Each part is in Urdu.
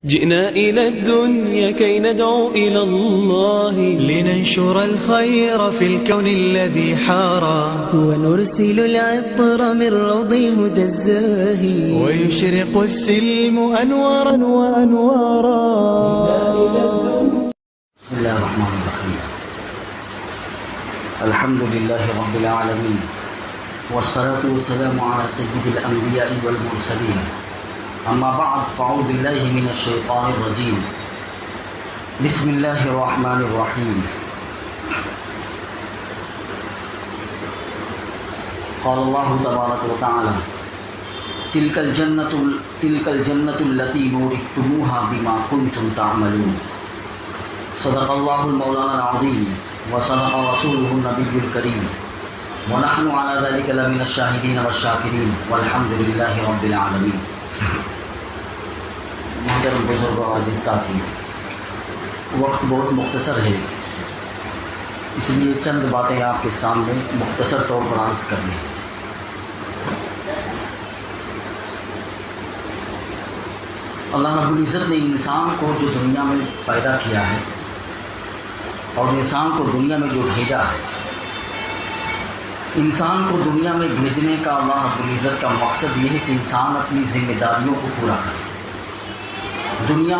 جئنا إلى الدنيا كي ندعو إلى الله لننشر الخير في الكون الذي حارى ونرسل العطر من روض الهدى الزاهي ويشرق السلم أنوارا وأنوارا. بسم الله الرحمن الرحيم. الحمد لله رب العالمين والصلاة والسلام على سيد الأنبياء والمرسلين. أما بعد فأعوذ بالله من الشيطان الرجيم. بسم الله الرحمن الرحيم. قال الله تبارك وتعالى تلك الجنة التي نورثتموها بما كنتم تعملون. صدق الله المولانا العظيم وصدق رسوله النبي الكريم ونحن على ذلك لمن الشاهدين والشاكرين والحمد لله رب العالمين. محترم بزرگوں اور عزیز ساتھی، وقت بہت مختصر ہے، اس لیے چند باتیں آپ کے سامنے مختصر طور پر عرض کرنی ہیں. اللہ رب العزت نے انسان کو جو دنیا میں پیدا کیا ہے اور انسان کو دنیا میں جو بھیجا ہے، انسان کو دنیا میں بھیجنے کا اللہ رب العزت کا مقصد یہ ہے کہ انسان اپنی ذمہ داریوں کو پورا کرے. دنیا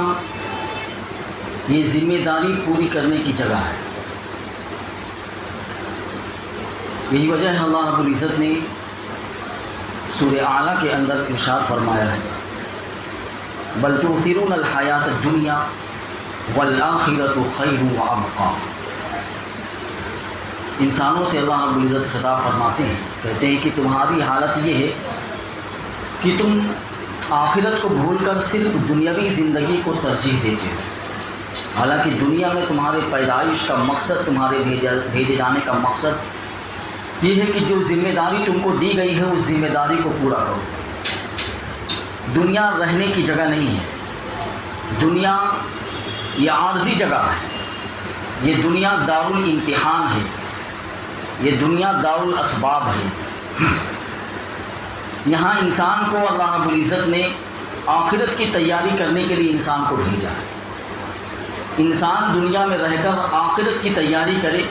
یہ ذمہ داری پوری کرنے کی جگہ ہے. یہی وجہ ہے اللہ رب العزت نے سورہ اعلیٰ کے اندر ارشاد فرمایا ہے بل تؤثرون الحیات الدنیا والآخرۃ خیر وابقیٰ. انسانوں سے اللہ رب العزت خطاب فرماتے ہیں، کہتے ہیں کہ تمہاری حالت یہ ہے کہ تم آخرت کو بھول کر صرف دنیاوی زندگی کو ترجیح دیتے ہو، حالانکہ دنیا میں تمہارے پیدائش کا مقصد، تمہارے بھیجے جانے کا مقصد یہ ہے کہ جو ذمہ داری تم کو دی گئی ہے اس ذمہ داری کو پورا کرو. دنیا رہنے کی جگہ نہیں ہے، دنیا یہ عارضی جگہ ہے، یہ دنیا دارالامتحان ہے، یہ دنیا دارالاسباب ہے. یہاں انسان کو اللہ رب العزت نے آخرت کی تیاری کرنے کے لیے انسان کو بھیجا ہے. انسان دنیا میں رہ کر آخرت کی تیاری کرے،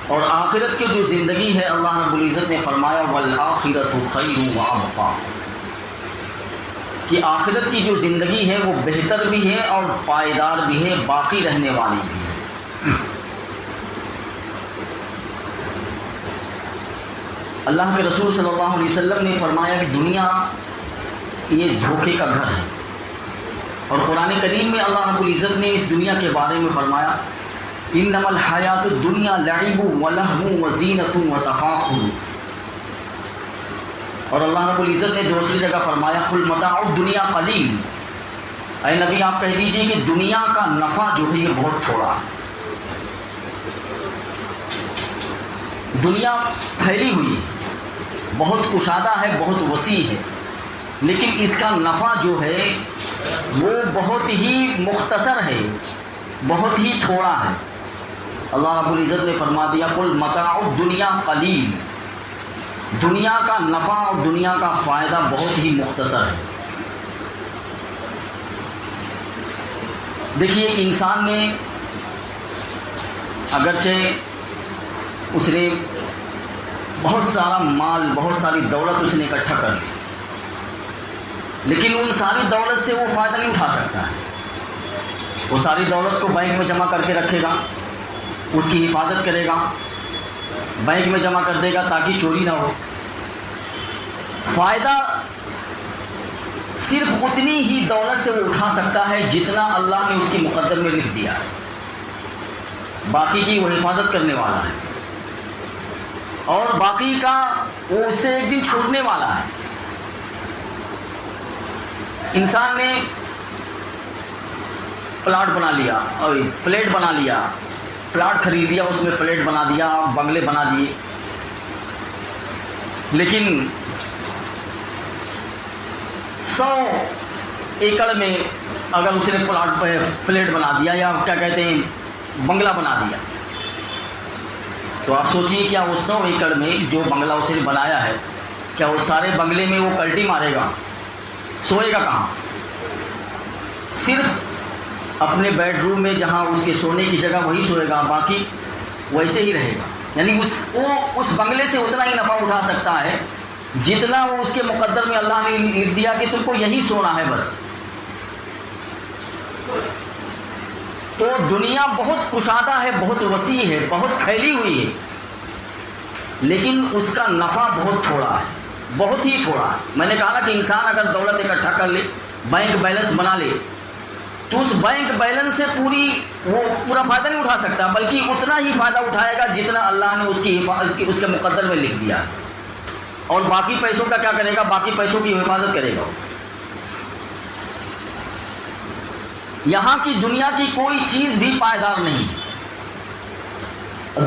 اور آخرت کی جو زندگی ہے اللہ رب العزت نے فرمایا والآخرۃ خیر وابقیٰ، کہ آخرت کی جو زندگی ہے وہ بہتر بھی ہے اور پائیدار بھی ہے، باقی رہنے والی بھی ہے. اللہ کے رسول صلی اللہ علیہ وسلم نے فرمایا کہ دنیا یہ دھوکے کا گھر ہے، اور قرآن کریم میں اللہ رب العزت نے اس دنیا کے بارے میں فرمایا انما الحیات الدنیا لعب ولہو وزینۃ وتفاخر. اور اللہ رب العزت نے دوسری جگہ فرمایا قل متاع الدنیا قلیل. اے نبی آپ کہہ دیجئے کہ دنیا کا نفع جو ہے یہ بہت تھوڑا ہے. دنیا پھیلی ہوئی ہے، بہت کشادہ ہے، بہت وسیع ہے، لیکن اس کا نفع جو ہے وہ بہت ہی مختصر ہے، بہت ہی تھوڑا ہے. اللہ رب العزت نے فرما دیا قل متاع الدنیا قلیل، دنیا کا نفع اور دنیا کا فائدہ بہت ہی مختصر ہے. دیکھیے ایک انسان نے اگرچہ اس نے بہت سارا مال، بہت ساری دولت اس نے اکٹھا کر لی، لیکن ان ساری دولت سے وہ فائدہ نہیں اٹھا سکتا ہے. وہ ساری دولت کو بینک میں جمع کر کے رکھے گا، اس کی حفاظت کرے گا، بینک میں جمع کر دے گا تاکہ چوری نہ ہو. فائدہ صرف اتنی ہی دولت سے وہ اٹھا سکتا ہے جتنا اللہ نے اس کے مقدر میں لکھ دیا ہے، باقی کی وہ حفاظت کرنے والا ہے، اور باقی کا وہ اس سے ایک دن چھوٹنے والا ہے. انسان نے پلاٹ بنا لیا اور فلیٹ بنا لیا، پلاٹ خرید لیا، اس میں فلیٹ بنا دیا، بنگلے بنا دیے، لیکن 100 ایکڑ میں اگر اس نے فلیٹ بنا دیا یا کیا کہتے ہیں بنگلہ بنا دیا، تو آپ سوچیے کیا وہ 100 ایکڑ میں جو بنگلہ اس نے بنایا ہے، کیا وہ سارے بنگلے میں وہ کلٹی مارے گا؟ سوئے گا کہاں؟ صرف اپنے بیڈ روم میں جہاں اس کے سونے کی جگہ وہی سوئے گا، باقی ویسے ہی رہے گا. یعنی اس بنگلے سے اتنا ہی نفع اٹھا سکتا ہے جتنا وہ اس کے مقدر میں اللہ نے لکھ دیا کہ تم کو یہی سونا ہے بس. تو دنیا بہت کشادہ ہے، بہت وسیع ہے، بہت پھیلی ہوئی ہے، لیکن اس کا نفع بہت تھوڑا ہے، بہت ہی تھوڑا ہے. میں نے کہا نا کہ انسان اگر دولت اکٹھا کر لے، بینک بیلنس بنا لے، تو اس بینک بیلنس سے پورا فائدہ نہیں اٹھا سکتا، بلکہ اتنا ہی فائدہ اٹھائے گا جتنا اللہ نے اس کی حفاظت کی، اس کے مقدر میں لکھ دیا. اور باقی پیسوں کا کیا کرے گا؟ باقی پیسوں کی حفاظت کرے گا. یہاں کی دنیا کی کوئی چیز بھی پائیدار نہیں ہے،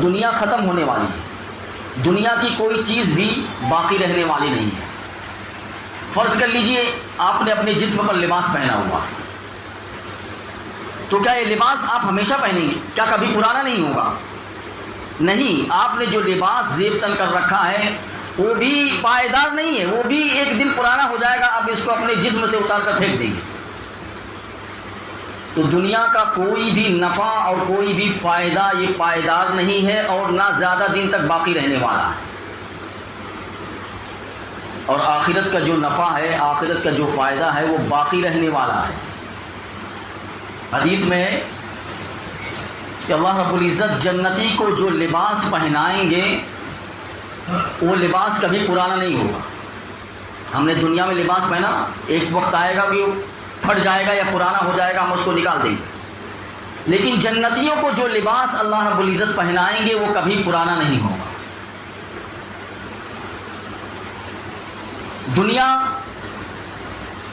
دنیا ختم ہونے والی ہے. دنیا کی کوئی چیز بھی باقی رہنے والی نہیں ہے. فرض کر لیجئے آپ نے اپنے جسم پر لباس پہنا ہوا، تو کیا یہ لباس آپ ہمیشہ پہنیں گے؟ کیا کبھی پرانا نہیں ہوگا؟ نہیں. آپ نے جو لباس زیب تن کر رکھا ہے وہ بھی پائیدار نہیں ہے، وہ بھی ایک دن پرانا ہو جائے گا، آپ اس کو اپنے جسم سے اتار کر پھینک دیں گے. تو دنیا کا کوئی بھی نفع اور کوئی بھی فائدہ یہ پائیدار نہیں ہے، اور نہ زیادہ دن تک باقی رہنے والا ہے. اور آخرت کا جو نفع ہے، آخرت کا جو فائدہ ہے، وہ باقی رہنے والا ہے. حدیث میں ہے کہ اللہ رب العزت جنتی کو جو لباس پہنائیں گے وہ لباس کبھی پرانا نہیں ہوگا. ہم نے دنیا میں لباس پہنا، ایک وقت آئے گا کہ وہ پھٹ جائے گا یا پرانا ہو جائے گا، ہم اس کو نکال دیں گے. لیکن جنتیوں کو جو لباس اللہ رب العزت پہنائیں گے وہ کبھی پرانا نہیں ہوگا. دنیا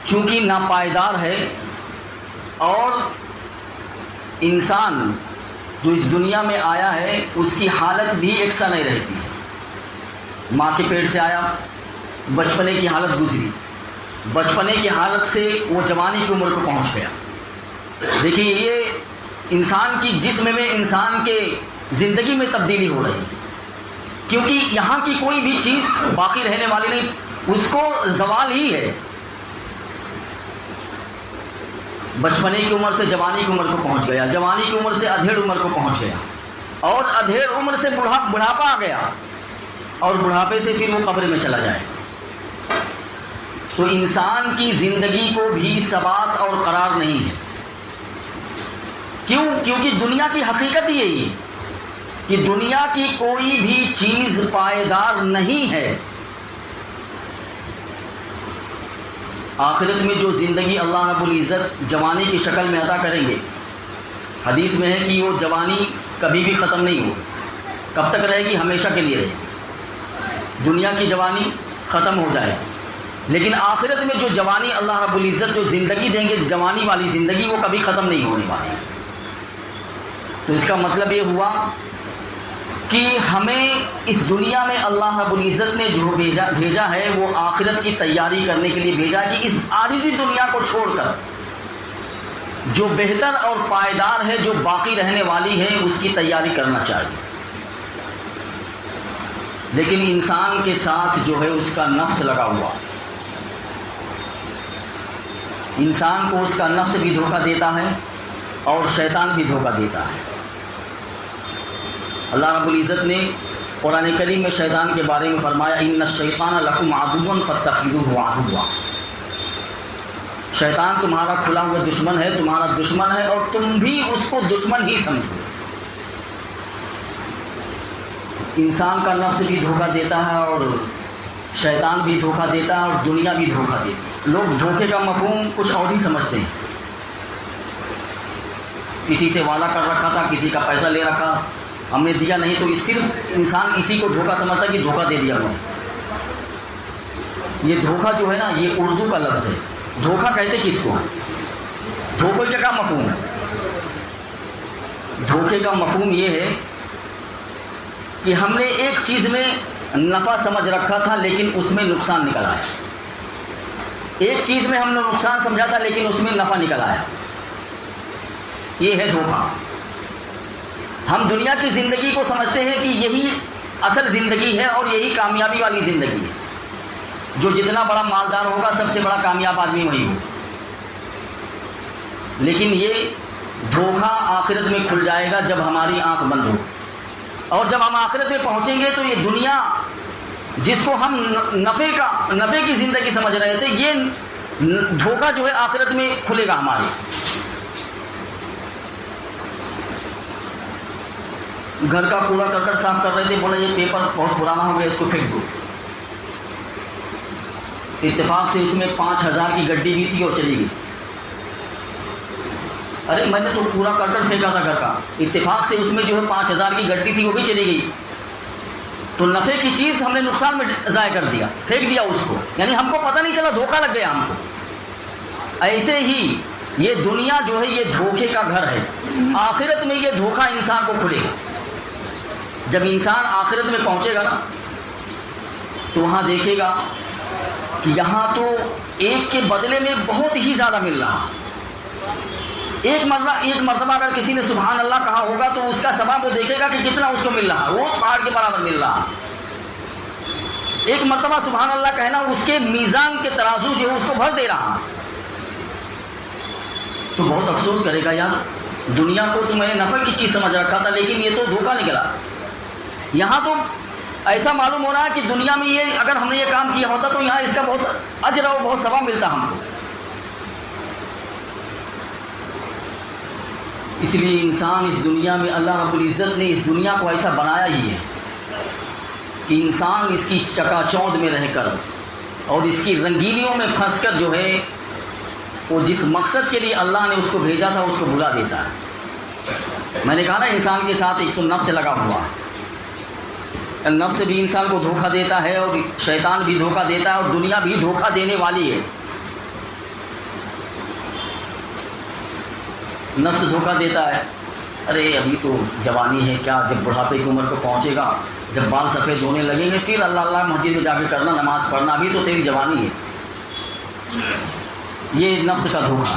چونکہ ناپائیدار ہے، اور انسان جو اس دنیا میں آیا ہے اس کی حالت بھی یکساں نہیں رہتی. ماں کے پیٹ سے آیا، بچپنے کی حالت گزری، بچپنے کی حالت سے وہ جوانی کی عمر کو پہنچ گیا. دیکھیے یہ انسان کی جسم میں، انسان کے زندگی میں تبدیلی ہو رہی ہے، کیونکہ یہاں کی کوئی بھی چیز باقی رہنے والی نہیں، اس کو زوال ہی ہے. بچپنے کی عمر سے جوانی کی عمر کو پہنچ گیا، جوانی کی عمر سے ادھیڑ عمر کو پہنچ گیا، اور ادھیڑ عمر سے بڑھاپا آ گیا، اور بڑھاپے سے پھر وہ قبر میں چلا جائے. تو انسان کی زندگی کو بھی ثبات اور قرار نہیں ہے. کیوں؟ کیونکہ دنیا کی حقیقت یہی ہے کہ دنیا کی کوئی بھی چیز پائیدار نہیں ہے. آخرت میں جو زندگی اللہ رب العزت جوانی کی شکل میں عطا کریں گے، حدیث میں ہے کہ وہ جوانی کبھی بھی ختم نہیں ہو. کب تک رہے گی؟ ہمیشہ کے لیے رہے گی. دنیا کی جوانی ختم ہو جائے، لیکن آخرت میں جو جوانی اللہ رب العزت جو زندگی دیں گے، جوانی والی زندگی، وہ کبھی ختم نہیں ہونے والی. تو اس کا مطلب یہ ہوا کہ ہمیں اس دنیا میں اللہ رب العزت نے جو بھیجا ہے وہ آخرت کی تیاری کرنے کے لیے بھیجا، کہ اس عارضی دنیا کو چھوڑ کر جو بہتر اور پائیدار ہے، جو باقی رہنے والی ہے، اس کی تیاری کرنا چاہیے. لیکن انسان کے ساتھ جو ہے اس کا نفس لگا ہوا، انسان کو اس کا نفس بھی دھوکہ دیتا ہے اور شیطان بھی دھوکہ دیتا ہے. اللہ رب العزت نے قرآن کریم میں شیطان کے بارے میں فرمایا ان الشیطان لکم عدو فاتخذوہ عدوا. شیطان تمہارا کھلا ہوا دشمن ہے، تمہارا دشمن ہے، اور تم بھی اس کو دشمن ہی سمجھو. انسان کا نفس بھی دھوکہ دیتا ہے، اور شیطان بھی دھوکہ دیتا ہے، اور دنیا بھی دھوکہ دیتی ہے. لوگ دھوکے کا مفہوم کچھ اور ہی سمجھتے ہیں. کسی سے وعدہ کر رکھا تھا، کسی کا پیسہ لے رکھا، ہم نے دیا نہیں، تو یہ صرف انسان اسی کو دھوکہ سمجھتا کہ دھوکہ دے دیا ہوں. یہ دھوکہ جو ہے نا، یہ اردو کا لفظ ہے. دھوکہ کہتے کس کو؟ دھوکے کا مفہوم ہے، دھوکے کا مفہوم یہ ہے کہ ہم نے ایک چیز میں نفع سمجھ رکھا تھا لیکن اس میں نقصان نکل آیا. ایک چیز میں ہم نے نقصان سمجھا تھا لیکن اس میں نفع نکل آیا. یہ ہے دھوکہ. ہم دنیا کی زندگی کو سمجھتے ہیں کہ یہی اصل زندگی ہے اور یہی کامیابی والی زندگی ہے. جو جتنا بڑا مالدار ہوگا، سب سے بڑا کامیاب آدمی وہی ہوگا. لیکن یہ دھوکہ آخرت میں کھل جائے گا جب ہماری آنکھ بند ہو. اور جب ہم آخرت میں پہنچیں گے تو یہ دنیا جس کو ہم نفع کی زندگی سمجھ رہے تھے، یہ دھوکہ جو ہے آخرت میں کھلے گا ہمارے. گھر کا کوڑا کرکٹ صاف کر رہے تھے، بولا یہ پیپر بہت پرانا ہو گیا، اس کو پھینک دو. اتفاق سے اس میں 5000 کی گڈی بھی تھی اور چلی گئی. ارے میں نے تو پورا کرکٹ پھینکا تھا گھر کا، اتفاق سے اس میں جو ہے 5000 کی گڈی تھی وہ بھی چلی گئی. تو نفع کی چیز ہم نے نقصان میں ضائع کر دیا، پھینک دیا اس کو، یعنی ہم کو پتہ نہیں چلا، دھوکہ لگ گیا ہم کو. ایسے ہی یہ دنیا جو ہے یہ دھوکے کا گھر ہے. آخرت میں یہ دھوکہ انسان کو کھلے گا. جب انسان آخرت میں پہنچے گا نا تو وہاں دیکھے گا کہ یہاں تو ایک کے بدلے میں بہت ہی زیادہ مل رہا. ایک مرتبہ اگر کسی نے سبحان اللہ کہا ہوگا تو اس کا ثواب وہ دیکھے گا کہ کتنا اس کو مل رہا، وہ پہاڑ کے برابر مل رہا. ایک مرتبہ سبحان اللہ کہنا اس کے میزان کے ترازو جو ہے اس کو بھر دے رہا. تو بہت افسوس کرے گا، یار دنیا کو تو میں نے نفع کی چیز سمجھ رکھا تھا، لیکن یہ تو دھوکہ نکلا. یہاں تو ایسا معلوم ہو رہا ہے کہ دنیا میں یہ اگر ہم نے یہ کام کیا ہوتا تو یہاں اس کا بہت اجر اور بہت ثواب ملتا ہم کو. اس لیے انسان اس دنیا میں اللہ رب العزت نے اس دنیا کو ایسا بنایا ہی ہے کہ انسان اس کی چکا چوند میں رہ کر اور اس کی رنگینیوں میں پھنس کر جو ہے وہ جس مقصد کے لیے اللہ نے اس کو بھیجا تھا اس کو بھلا دیتا ہے. میں نے کہا نا انسان کے ساتھ ایک تو نفس لگا ہوا ہے. نفس بھی انسان کو دھوکہ دیتا ہے اور شیطان بھی دھوکہ دیتا ہے اور دنیا بھی دھوکہ دینے والی ہے. نفس دھوکہ دیتا ہے، ارے ابھی تو جوانی ہے، کیا جب بڑھاپے کی عمر کو پہنچے گا، جب بال سفید ہونے لگیں گے پھر اللہ اللہ مسجد میں جا کے کرنا، نماز پڑھنا، ابھی تو تیری جوانی ہے. یہ نفس کا دھوکہ.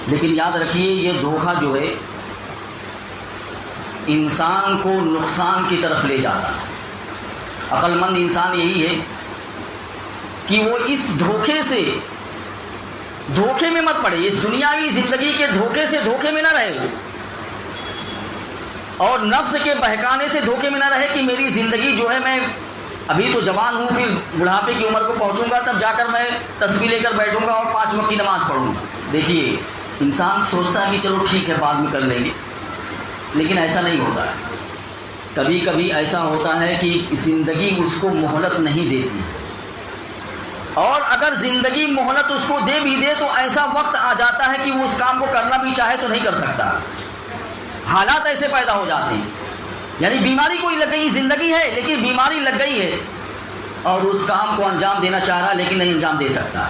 لیکن یاد رکھیے یہ دھوکہ جو ہے انسان کو نقصان کی طرف لے جاتا ہے. عقل مند انسان یہی ہے کہ وہ اس دھوکے میں مت پڑے، اس دنیاوی زندگی کے دھوکے میں نہ رہے اور نفس کے بہکانے سے دھوکے میں نہ رہے کہ میری زندگی جو ہے میں ابھی تو جوان ہوں، پھر بڑھاپے کی عمر کو پہنچوں گا تب جا کر میں تسبیح لے کر بیٹھوں گا اور 5 وقت کی نماز پڑھوں گا. دیکھیے انسان سوچتا ہے کہ چلو ٹھیک ہے بعد میں کر لیں گے، لیکن ایسا نہیں ہوتا ہے. کبھی کبھی ایسا ہوتا ہے کہ زندگی اس کو مہلت نہیں دیتی، اور اگر زندگی مہلت اس کو دے بھی دے تو ایسا وقت آ جاتا ہے کہ وہ اس کام کو کرنا بھی چاہے تو نہیں کر سکتا. حالات ایسے پیدا ہو جاتے ہیں، یعنی بیماری کوئی لگ گئی، زندگی ہے لیکن بیماری لگ گئی ہے اور اس کام کو انجام دینا چاہ رہا لیکن نہیں انجام دے سکتا.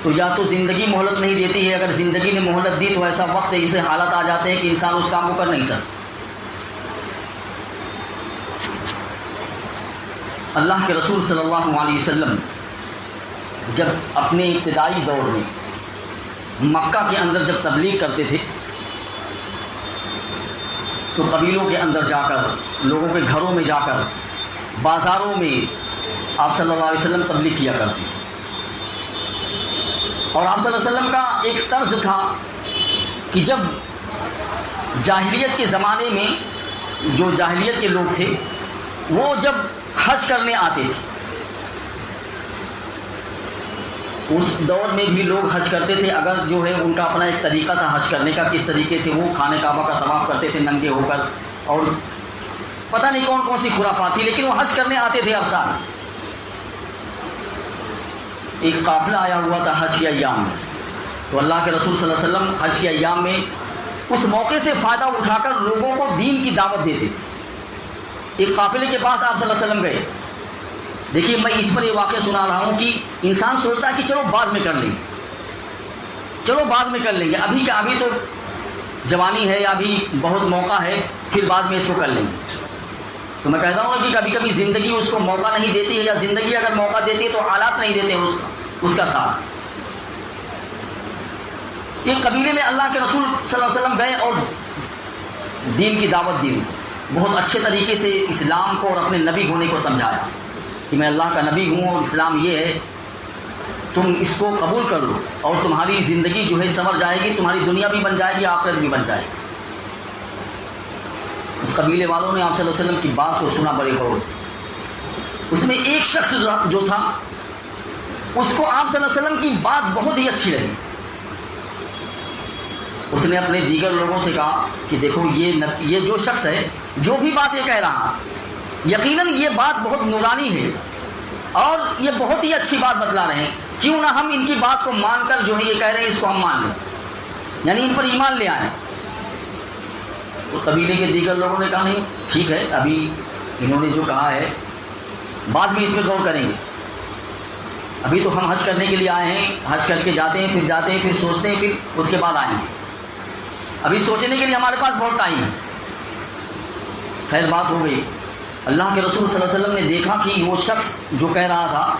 تو یا تو زندگی مہلت نہیں دیتی ہے، اگر زندگی نے مہلت دی تو ایسا وقت ایسے حالات آ جاتے ہیں کہ انسان اس کام کو کر نہیں سکتا. اللہ کے رسول صلی اللہ علیہ وسلم جب اپنے ابتدائی دور میں مکہ کے اندر جب تبلیغ کرتے تھے تو قبیلوں کے اندر جا کر، لوگوں کے گھروں میں جا کر، بازاروں میں آپ صلی اللہ علیہ وسلم تبلیغ کیا کرتے. اور آپ صلی اللہ علیہ وسلم کا ایک طرز تھا کہ جب جاہلیت کے زمانے میں جو جاہلیت کے لوگ تھے وہ جب حج کرنے آتے تھے، اس دور میں بھی لوگ حج کرتے تھے. اگر جو ہے ان کا اپنا ایک طریقہ تھا حج کرنے کا، کس طریقے سے وہ خانہ کعبہ کا طواف کرتے تھے ننگے ہو کر، اور پتہ نہیں کون کون سی خرافات تھی، لیکن وہ حج کرنے آتے تھے ہر سال. ایک قافلہ آیا ہوا تھا حج کے ایام میں، تو اللہ کے رسول صلی اللہ علیہ وسلم حج کے ایام میں اس موقع سے فائدہ اٹھا کر لوگوں کو دین کی دعوت دیتے تھے. ایک قافلے کے پاس آپ صلی اللہ علیہ وسلم گئے. دیکھیے میں اس پر یہ واقعہ سنا رہا ہوں کہ انسان سوچتا ہے کہ چلو بعد میں کر لیں گے، چلو بعد میں کر لیں گے، ابھی تو جوانی ہے یا ابھی بہت موقع ہے، پھر بعد میں اس کو کر لیں گے. تو میں کہتا ہوں کہ کبھی کبھی زندگی اس کو موقع نہیں دیتی ہے، یا زندگی اگر موقع دیتی ہے تو حالات نہیں دیتے اس کا ساتھ. ایک قبیلے میں اللہ کے رسول صلی اللہ علیہ وسلم گئے اور دین کی دعوت دی، بہت اچھے طریقے سے اسلام کو اور اپنے نبی ہونے کو سمجھایا کہ میں اللہ کا نبی ہوں اور اسلام یہ ہے. تم اس کو قبول کر لو اور تمہاری زندگی جو ہے سنور جائے گی، تمہاری دنیا بھی بن جائے گی، آخرت بھی بن جائے گی۔ اس قبیلے والوں نے آپ صلی اللہ علیہ وسلم کی بات کو سنا بڑے غور سے۔ اس میں ایک شخص جو تھا اس کو آپ صلی اللہ علیہ وسلم کی بات بہت ہی اچھی لگی۔ اس نے اپنے دیگر لوگوں سے کہا کہ دیکھو یہ جو شخص ہے جو بھی بات یہ کہہ رہا یقیناً یہ بات بہت نورانی ہے اور یہ بہت ہی اچھی بات بتلا رہے ہیں، کیوں نہ ہم ان کی بات کو مان کر جو ہے یہ کہہ رہے ہیں اس کو ہم مان لیں، یعنی ان پر ایمان لے آئیں۔ تو قبیلے کے دیگر لوگوں نے کہا نہیں ٹھیک ہے، ابھی انہوں نے جو کہا ہے بعد میں اس پہ غور کریں گے، ابھی تو ہم حج کرنے کے لیے آئے ہیں، حج کر کے جاتے ہیں پھر سوچتے ہیں، پھر اس کے بعد آئیں گے، ابھی سوچنے کے لیے ہمارے پاس بہت ٹائم ہے۔ خیر بات ہو گئی، اللہ کے رسول صلی اللہ علیہ وسلم نے دیکھا کہ وہ شخص جو کہہ رہا تھا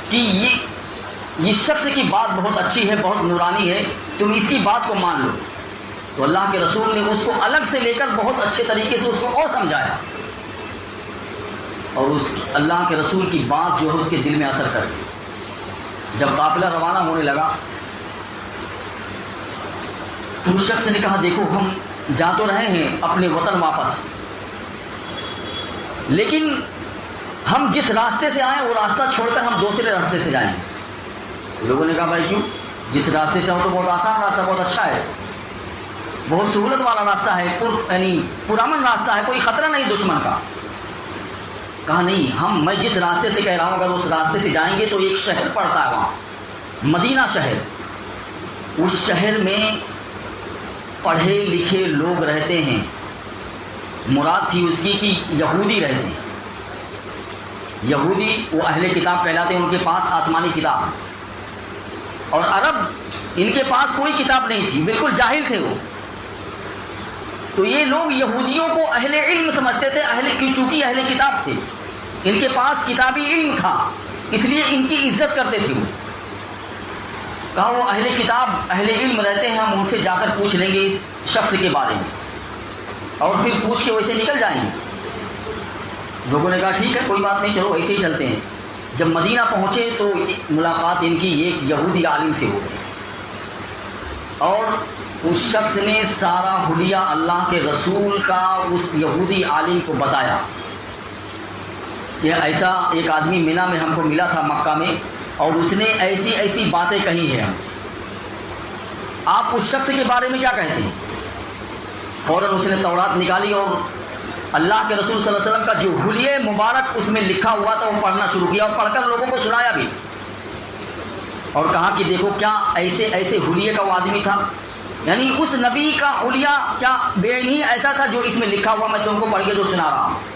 کہ یہ شخص کی بات بہت اچھی ہے، بہت نورانی ہے، تم اس کی بات کو مان لو، تو اللہ کے رسول نے اس کو الگ سے لے کر بہت اچھے طریقے سے اس کو اور سمجھایا، اور اس اللہ کے رسول کی بات جو ہے اس کے دل میں اثر کر گئی۔ جب قافلہ روانہ ہونے لگا تو اس شخص نے کہا دیکھو ہم جا تو رہے ہیں اپنے وطن واپس، لیکن ہم جس راستے سے آئے وہ راستہ چھوڑ کر ہم دوسرے راستے سے جائیں گے۔ لوگوں نے کہا بھائی کیوں؟ جس راستے سے ہو تو بہت آسان راستہ، بہت اچھا ہے، بہت سہولت والا راستہ ہے، یعنی پرامن راستہ ہے، کوئی خطرہ نہیں دشمن کا۔ کہا نہیں، میں جس راستے سے کہہ رہا ہوں اگر اس راستے سے جائیں گے تو ایک شہر پڑتا ہے وہاں، مدینہ شہر، اس شہر میں پڑھے لکھے لوگ رہتے ہیں، مراد تھی اس کی کہ یہودی رہتے ہیں، یہودی وہ اہل کتاب کہلاتے ہیں، ان کے پاس آسمانی کتاب ہے، اور عرب ان کے پاس کوئی کتاب نہیں تھی، بالکل جاہل تھے وہ۔ تو یہ لوگ یہودیوں کو اہل علم سمجھتے تھے، چونکہ اہل کتاب تھے، ان کے پاس کتابی علم تھا، اس لیے ان کی عزت کرتے تھے وہ۔ کہا وہ اہل کتاب اہل علم رہتے ہیں، ہم ان سے جا کر پوچھ لیں گے اس شخص کے بارے میں اور پھر پوچھ کے ویسے نکل جائیں گے۔ لوگوں نے کہا ٹھیک ہے کوئی بات نہیں، چلو ایسے ہی چلتے ہیں۔ جب مدینہ پہنچے تو ملاقات ان کی ایک یہودی عالم سے ہو گئی، اور اس شخص نے سارا حلیہ اللہ کے رسول کا اس یہودی عالم کو بتایا کہ ایسا ایک آدمی مینا میں ہم کو ملا تھا مکہ میں، اور اس نے ایسی ایسی باتیں کہی ہیں ہم سے، آپ اس شخص کے بارے میں کیا کہتے ہیں؟ فوراً اس نے تورات نکالی اور اللہ کے رسول صلی اللہ علیہ وسلم کا جو حلیہ مبارک اس میں لکھا ہوا تھا وہ پڑھنا شروع کیا، اور پڑھ کر لوگوں کو سنایا بھی، اور کہا کہ دیکھو کیا ایسے ایسے حلیے کا وہ آدمی تھا، یعنی اس نبی کا حلیہ کیا بے نہیں ایسا تھا جو اس میں لکھا ہوا میں تم کو پڑھ کے جو سنا رہا ہوں۔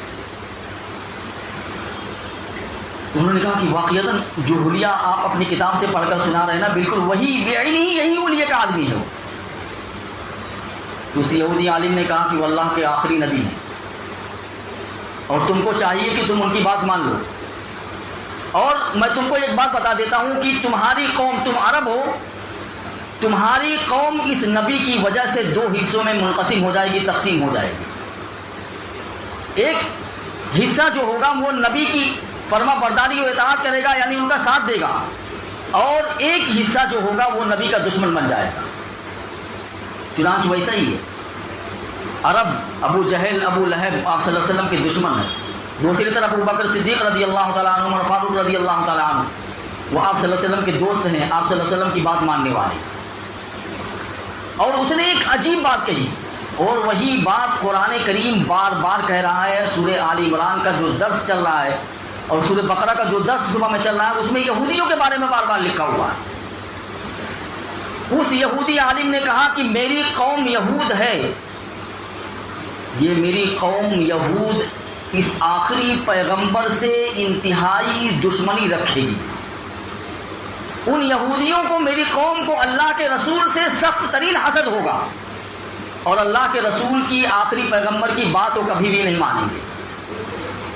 انہوں نے کہا کہ واقعتاً جو حلیہ آپ اپنی کتاب سے پڑھ کر سنا رہے ہیں نا، بالکل وہی بے نہیں، یہی حلیے کا آدمی ہے۔ تو اس یہودی عالم نے کہا کہ وہ اللہ کے آخری نبی ہیں اور تم کو چاہیے کہ تم ان کی بات مان لو، اور میں تم کو ایک بات بتا دیتا ہوں کہ تمہاری قوم، تم عرب ہو، تمہاری قوم اس نبی کی وجہ سے دو حصوں میں منقسم ہو جائے گی، تقسیم ہو جائے گی۔ ایک حصہ جو ہوگا وہ نبی کی فرما برداری و اطاعت کرے گا، یعنی ان کا ساتھ دے گا، اور ایک حصہ جو ہوگا وہ نبی کا دشمن بن جائے گا۔ چنانچہ ویسا ہی ہے، عرب ابو جہل ابو لہب آپ صلی اللہ علیہ وسلم کے دشمن ہیں، دوسری طرف ابو بکر صدیق رضی اللہ تعالیٰ عنہ اور فاروق رضی اللہ تعالیٰ عنہ وہ آپ صلی اللہ علیہ وسلم کے دوست ہیں، آپ صلی اللہ علیہ وسلم کی بات ماننے والے۔ اور اس نے ایک عجیب بات کہی، اور وہی بات قرآن کریم بار بار کہہ رہا ہے۔ سورہ آل عمران کا جو درس چل رہا ہے اور سورہ بقرہ کا جو درس صبح میں چل رہا ہے، اس میں یہودیوں کے بارے میں بار بار لکھا ہوا ہے۔ اس یہودی عالم نے کہا کہ میری قوم یہود ہے، یہ میری قوم یہود اس آخری پیغمبر سے انتہائی دشمنی رکھے گی، ان یہودیوں کو، میری قوم کو اللہ کے رسول سے سخت ترین حسد ہوگا، اور اللہ کے رسول کی آخری پیغمبر کی بات وہ کبھی بھی نہیں مانیں گے۔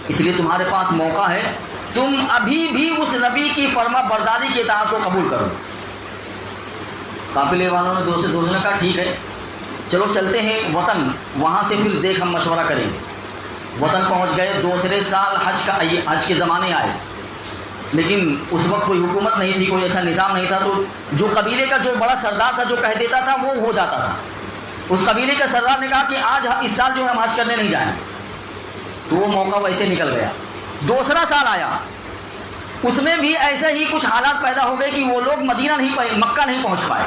اس لیے تمہارے پاس موقع ہے، تم ابھی بھی اس نبی کی فرما برداری کی اطاعت کو قبول کرو۔ قافلے والوں نے دوسرے نے کہا ٹھیک ہے چلو چلتے ہیں وطن، وہاں سے پھر دیکھ ہم مشورہ کریں گے۔ وطن پہنچ گئے، دوسرے سال حج کے زمانے آئے، لیکن اس وقت کوئی حکومت نہیں تھی، کوئی ایسا نظام نہیں تھا، تو جو قبیلے کا جو بڑا سردار تھا جو کہہ دیتا تھا وہ ہو جاتا تھا۔ اس قبیلے کا سردار نے کہا کہ آج اس سال جو ہم حج کرنے نہیں جائیں، تو وہ موقع ویسے نکل گیا۔ دوسرا سال آیا، اس میں بھی ایسے ہی کچھ حالات پیدا ہو گئے کہ وہ لوگ مکہ نہیں پہنچ پائے۔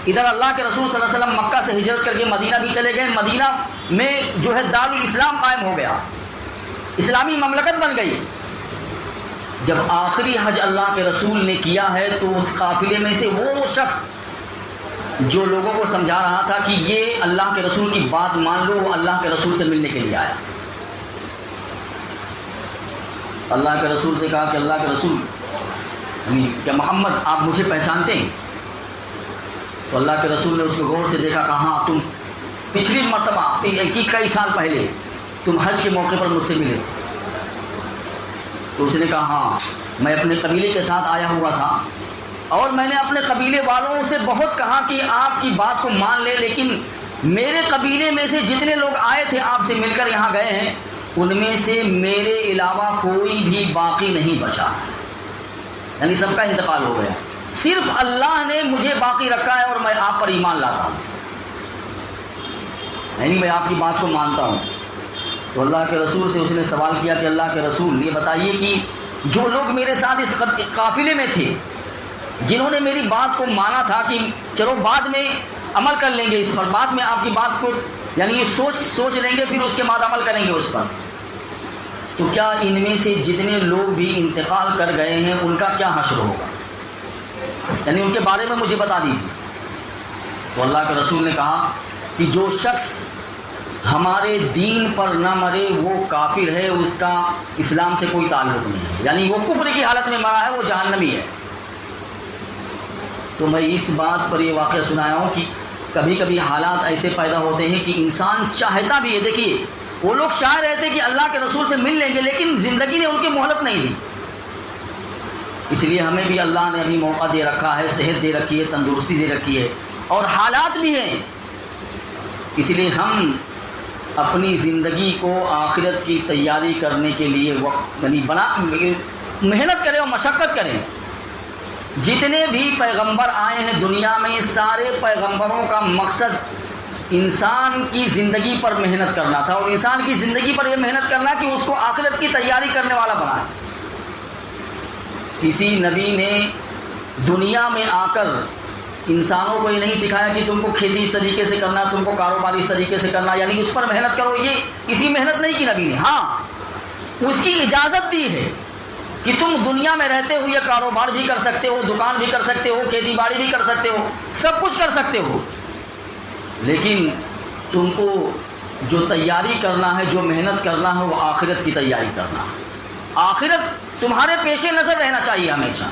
ادھر اللہ کے رسول صلی اللہ علیہ وسلم مکہ سے ہجرت کر کے مدینہ بھی چلے گئے، مدینہ میں جو ہے دارالاسلام قائم ہو گیا، اسلامی مملکت بن گئی۔ جب آخری حج اللہ کے رسول نے کیا ہے تو اس قافلے میں سے وہ شخص جو لوگوں کو سمجھا رہا تھا کہ یہ اللہ کے رسول کی بات مان لو، وہ اللہ کے رسول سے ملنے کے لیے آیا۔ اللہ کے رسول سے کہا کہ اللہ کے رسول کیا محمد آپ مجھے پہچانتے ہیں؟ تو اللہ کے رسول نے اس کو غور سے دیکھا، کہا ہاں تم پچھلی مرتبہ کئی سال پہلے تم حج کے موقع پر مجھ سے ملے۔ تو اس نے کہا ہاں میں اپنے قبیلے کے ساتھ آیا ہوا تھا اور میں نے اپنے قبیلے والوں سے بہت کہا کہ آپ کی بات کو مان لے، لیکن میرے قبیلے میں سے جتنے لوگ آئے تھے آپ سے مل کر یہاں گئے ہیں ان میں سے میرے علاوہ کوئی بھی باقی نہیں بچا، یعنی سب کا انتقال ہو گیا، صرف اللہ نے مجھے باقی رکھا ہے اور میں آپ پر ایمان لاتا ہوں، یعنی میں آپ کی بات کو مانتا ہوں۔ تو اللہ کے رسول سے اس نے سوال کیا کہ اللہ کے رسول یہ بتائیے کہ جو لوگ میرے ساتھ اس قافلے میں تھے جنہوں نے میری بات کو مانا تھا کہ چلو بعد میں عمل کر لیں گے اس پر، بعد میں آپ کی بات کو یعنی یہ سوچ لیں گے پھر اس کے بعد عمل کریں گے اس پر، تو کیا ان میں سے جتنے لوگ بھی انتقال کر گئے ہیں ان کا کیا حشر ہوگا، یعنی ان کے بارے میں مجھے بتا دیجیے۔ تو اللہ کے رسول نے کہا کہ جو شخص ہمارے دین پر نہ مرے وہ کافر ہے، اس کا اسلام سے کوئی تعلق نہیں ہے، یعنی وہ کفر کی حالت میں مرا ہے وہ جہنمی ہے۔ تو میں اس بات پر یہ واقعہ سنایا ہوں کہ کبھی کبھی حالات ایسے پیدا ہوتے ہیں کہ انسان چاہتا بھی ہے، دیکھیے وہ لوگ چاہ رہے تھے کہ اللہ کے رسول سے مل لیں گے لیکن زندگی نے ان کی مہلت نہیں دی، اس لیے ہمیں بھی اللہ نے ابھی موقع دے رکھا ہے، صحت دے رکھی ہے، تندرستی دے رکھی ہے اور حالات بھی ہیں، اس لیے ہم اپنی زندگی کو آخرت کی تیاری کرنے کے لیے وقت یعنی محنت کریں اور مشقت کریں۔ جتنے بھی پیغمبر آئے ہیں دنیا میں سارے پیغمبروں کا مقصد انسان کی زندگی پر محنت کرنا تھا، اور انسان کی زندگی پر یہ محنت کرنا کہ اس کو آخرت کی تیاری کرنے والا بنائے۔ کسی نبی نے دنیا میں آ کر انسانوں کو یہ نہیں سکھایا کہ تم کو کھیتی اس طریقے سے کرنا، تم کو کاروبار اس طریقے سے کرنا، یعنی اس پر محنت کرو، یہ اسی محنت نہیں کی نبی نے، ہاں اس کی اجازت دی ہے کہ تم دنیا میں رہتے ہوئے کاروبار بھی کر سکتے ہو، دکان بھی کر سکتے ہو، کھیتی باڑی بھی کر سکتے ہو، سب کچھ کر سکتے ہو، لیکن تم کو جو تیاری کرنا ہے، جو محنت کرنا ہے وہ آخرت کی تیاری کرنا ہے، آخرت تمہارے پیش نظر رہنا چاہیے ہمیشہ۔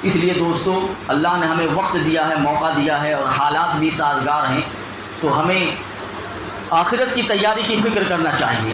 اس لیے دوستو اللہ نے ہمیں وقت دیا ہے، موقع دیا ہے اور حالات بھی سازگار ہیں، تو ہمیں آخرت کی تیاری کی فکر کرنا چاہیے۔